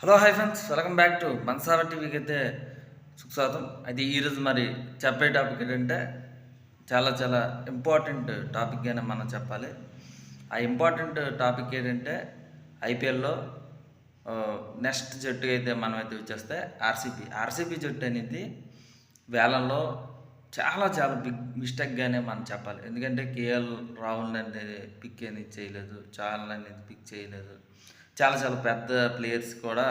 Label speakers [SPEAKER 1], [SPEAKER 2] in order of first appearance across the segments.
[SPEAKER 1] Hello hi friends, welcome back to Bansara టీవీకి అయితే సుస్వాగతం. అయితే ఈరోజు మరి చెప్పే టాపిక్ ఏంటంటే చాలా చాలా ఇంపార్టెంట్ టాపిక్ అని మనం చెప్పాలి. ఆ ఇంపార్టెంట్ టాపిక్ ఏంటంటే ఐపీఎల్లో నెక్స్ట్ జట్టు అయితే మనం అయితే వచ్చేస్తే ఆర్సీబీ జట్టు అనేది వేలంలో చాలా చాలా బిగ్ మిస్టేక్గానే మనం చెప్పాలి. ఎందుకంటే కేఎల్ రాహుల్ అనేది పిక్ అనేది చేయలేదు, చాహల్ అనేది పిక్ చేయలేదు, చాలా చాలా పెద్ద ప్లేయర్స్ కూడా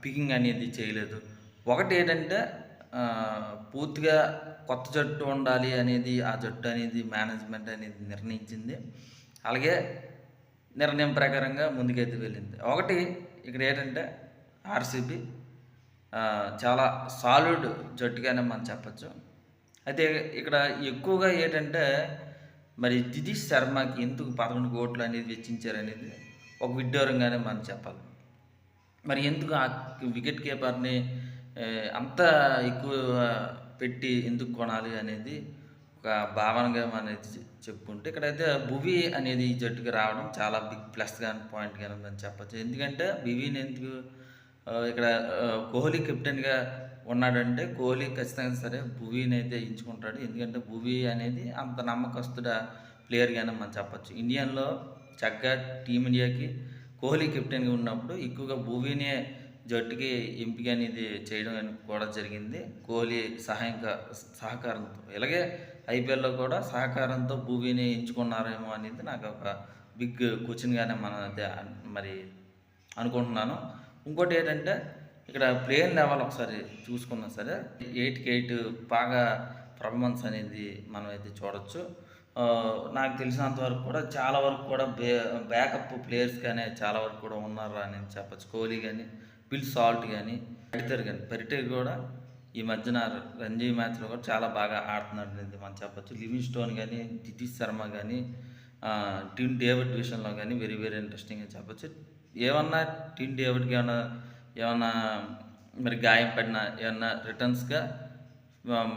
[SPEAKER 1] పికింగ్ అనేది చేయలేదు. ఒకటి ఏంటంటే పూర్తిగా కొత్త జట్టు ఉండాలి అనేది ఆ జట్టు అనేది మేనేజ్మెంట్ అనేది నిర్ణయించింది. అలాగే నిర్ణయం ప్రకారంగా ముందుకైతే వెళ్ళింది. ఒకటి ఇక్కడ ఏంటంటే ఆర్సీబీ చాలా సాలిడ్ జట్టుగానే మనం చెప్పచ్చు. అయితే ఇక్కడ ఎక్కువగా ఏంటంటే మరి దినేష్ శర్మకి ఎందుకు 11 కోట్లు అనేది వెచ్చించారనేది ఒక విడ్డూరంగానే మనం చెప్పాలి. మరి ఎందుకు ఆ వికెట్ కీపర్ని అంత ఎక్కువ పెట్టి ఎందుకు కొనాలి అనేది ఒక భావనగా మనం చెప్పుకుంటే, ఇక్కడైతే భువీ అనేది ఈ జట్టుకి రావడం చాలా బిగ్ ప్లస్ కానీ పాయింట్ కానీ మనం చెప్పచ్చు. ఎందుకంటే భువీని ఎందుకు ఇక్కడ కోహ్లీ కెప్టెన్గా ఉన్నాడంటే కోహ్లీ ఖచ్చితంగా సరే భువీని అయితే ఎంచుకుంటాడు. ఎందుకంటే భువీ అనేది అంత నమ్మకస్తుడ ప్లేయర్గానే మనం చెప్పచ్చు. ఇండియన్లో చక్కగా టీమిండియాకి కోహ్లీ కెప్టెన్గా ఉన్నప్పుడు ఎక్కువగా భువీనే జట్టుకి ఎంపిక అనేది చేయడం కూడా జరిగింది కోహ్లీ సహకారంతో. ఇలాగే ఐపీఎల్లో కూడా సహకారంతో భువీని ఎంచుకున్నారేమో అనేది నాకు ఒక బిగ్ క్వశ్చన్గానే మనం అయితే మరి అనుకుంటున్నాను. ఇంకోటి ఏంటంటే ఇక్కడ ప్లేయర్ లెవెల్ ఒకసారి చూసుకున్నా సరే 8కి 8 బాగా పర్ఫార్మెన్స్ అనేది మనం అయితే చూడొచ్చు. నాకు తెలిసినంత వరకు కూడా చాలా వరకు కూడా బ్యాకప్ ప్లేయర్స్ కానీ చాలా వరకు కూడా ఉన్నారు అని చెప్పచ్చు. కోహ్లీ కానీ, ఫిల్ సాల్ట్ కానీ, పరిటర్ కూడా ఈ మధ్యన రంజీ మ్యాచ్లో కూడా చాలా బాగా ఆడుతున్నాడు అనేది మనం చెప్పచ్చు. లివింగ్ స్టోన్ కానీ, దినేష్ శర్మ కానీ, టిమ్ డేవిడ్ విషయంలో కానీ వెరీ వెరీ ఇంట్రెస్టింగ్ అని చెప్పచ్చు. ఏమన్నా టిమ్ డేవిడ్కి ఏమన్నా మరి గాయం పడిన ఏమన్నా రిటర్న్స్గా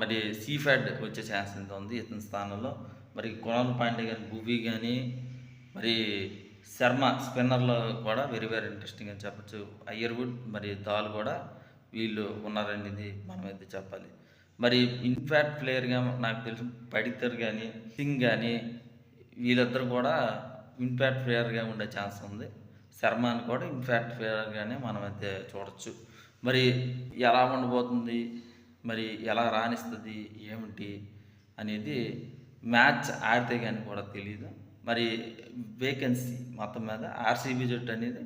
[SPEAKER 1] మరి సీఫ్యాడ్ వచ్చే ఛాన్స్ ఎంత ఉంది ఇతని స్థానంలో. మరి కొనాల్ పాండే కానీ, భువీ కానీ, మరి శర్మ స్పిన్నర్లో కూడా వెరీ వెరీ ఇంట్రెస్టింగ్ అని చెప్పచ్చు. అయ్యర్వుడ్ మరి దాల్ కూడా వీళ్ళు ఉన్నారనేది మనమైతే చెప్పాలి. మరి ఇన్ఫాక్ట్ ప్లేయర్గా నాకు తెలిసి పడితర్ కానీ, సింగ్ కానీ వీళ్ళిద్దరు కూడా ఇన్ఫాక్ట్ ప్లేయర్గా ఉండే ఛాన్స్ ఉంది. శర్మని కూడా ఇన్ఫాక్ట్ ప్లేయర్గానే మనమైతే చూడొచ్చు. మరి ఎలా ఉండబోతుంది, మరి ఎలా రాణిస్తుంది ఏమిటి అనేది మ్యాచ్ ఆడితే కానీ కూడా తెలియదు. మరి వేకెన్సీ మొత్తం మీద ఆర్సీబీ జట్టు అనేది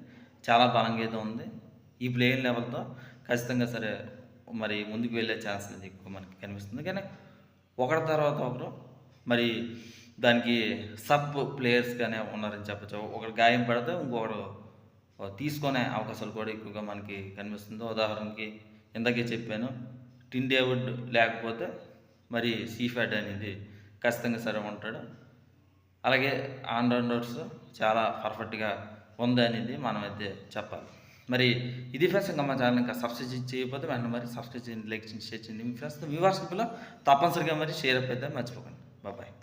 [SPEAKER 1] చాలా బలంగా అయితే ఉంది. ఈ ప్లేయింగ్ లెవెల్తో ఖచ్చితంగా సరే మరి ముందుకు వెళ్ళే ఛాన్స్ అనేది ఎక్కువ మనకి కనిపిస్తుంది. కానీ ఒకరి తర్వాత ఒకరు మరి దానికి సబ్ ప్లేయర్స్గానే ఉన్నారని చెప్పచ్చు. ఒకరు గాయం పడితే ఇంకొకరు తీసుకునే అవకాశాలు కూడా ఎక్కువగా మనకి కనిపిస్తుంది. ఉదాహరణకి ఇందాకే చెప్పాను, టిమ్ డేవిడ్ లేకపోతే మరి సీఫ్యాడ్ అనేది ఖచ్చితంగా సరే ఉంటాడు. అలాగే ఆల్రౌండర్స్ చాలా పర్ఫెక్ట్గా ఉంది అనేది మనమైతే చెప్పాలి. మరి ఇది ఫ్రెండ్స్, ఇంకా మా ఛానల్ ఇంకా సబ్స్క్రైబ్ చేయకపోతే వెంటనే మరి సబ్స్క్రైబ్ చేయండి, లైక్ చేయండి, షేర్ చేయండి. మీ ఫ్రెండ్స్ వ్యూవర్స్లో తప్పనిసరిగా మరి షేర్ అప్ అయితే మర్చిపోకండి. బాయ్.